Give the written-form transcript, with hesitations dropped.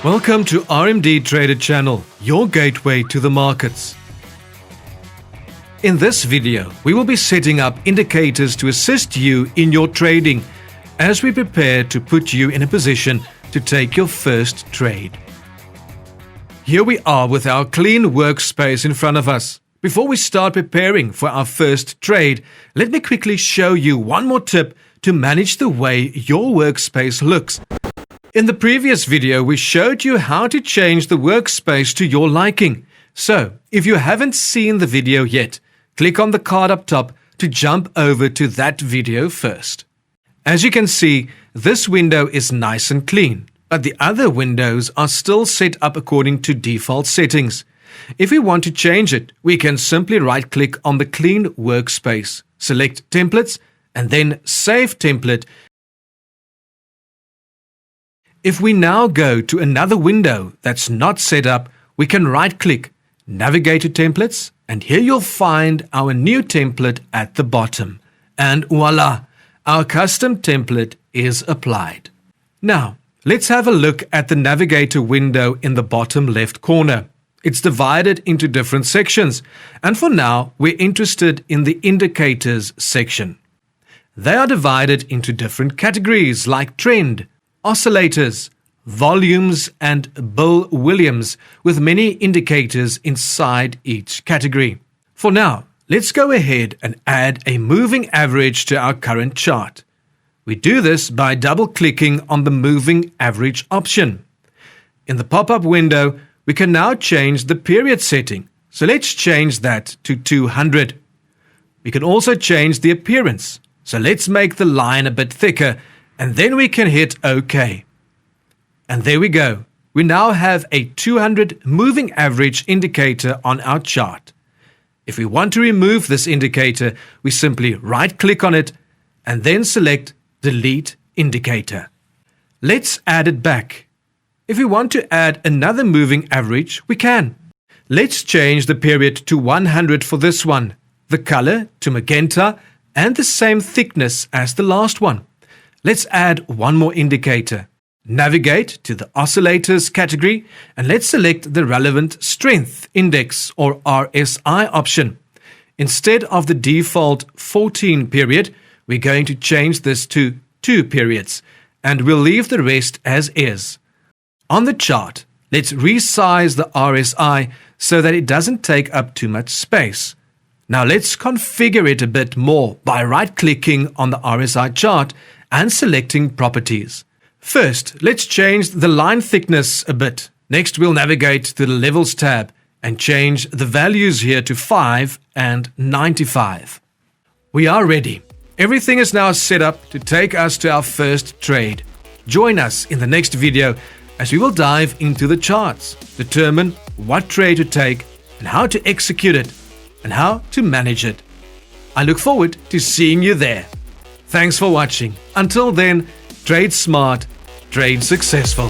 Welcome to RMDTRADER channel, your gateway to the markets. In this video, we will be setting up indicators to assist you in your trading as we prepare to put you in a position to take your first trade. Here we are with our clean workspace in front of us. Before we start preparing for our first trade, let me quickly show you one more tip to manage the way your workspace looks. In the previous video, we showed you how to change the workspace to your liking. So, if you haven't seen the video yet, click on the card up top to jump over to that video first. As you can see, this window is nice and clean, but the other windows are still set up according to default settings. If we want to change it, we can simply right-click on the clean workspace, select Templates, and then Save Template. If we now go to another window that's not set up, we can right-click Navigator Templates, and here you'll find our new template at the bottom. And voila, our custom template is applied. Now, let's have a look at the Navigator window in the bottom left corner. It's divided into different sections, and for now, we're interested in the Indicators section. They are divided into different categories like Trend, Oscillators, Volumes, and Bill Williams, with many indicators inside each category. For now, let's go ahead and add a moving average to our current chart. We do this by double-clicking on the Moving Average option. In the pop-up window, we can now change the period setting, so let's change that to 200. We can also change the appearance, so let's make the line a bit thicker, and then we can hit OK. And there we go. We now have a 200 moving average indicator on our chart. If we want to remove this indicator, we simply right-click on it and then select Delete Indicator. Let's add it back. If we want to add another moving average, we can. Let's change the period to 100 for this one, the color to magenta, and the same thickness as the last one. Let's add one more indicator. Navigate to the Oscillators category and let's select the relevant Strength Index or RSI option. Instead of the default 14 period, we're going to change this to 2 periods and we'll leave the rest as is. On the chart, let's resize the RSI so that it doesn't take up too much space. Now let's configure it a bit more by right-clicking on the RSI chart and selecting Properties. First, let's change the line thickness a bit. Next, we'll navigate to the Levels tab and change the values here to 5 and 95. We are ready. Everything is now set up to take us to our first trade. Join us in the next video as we will dive into the charts, determine what trade to take and how to execute it and how to manage it. I look forward to seeing you there. Thanks for watching. Until then, trade smart, trade successful.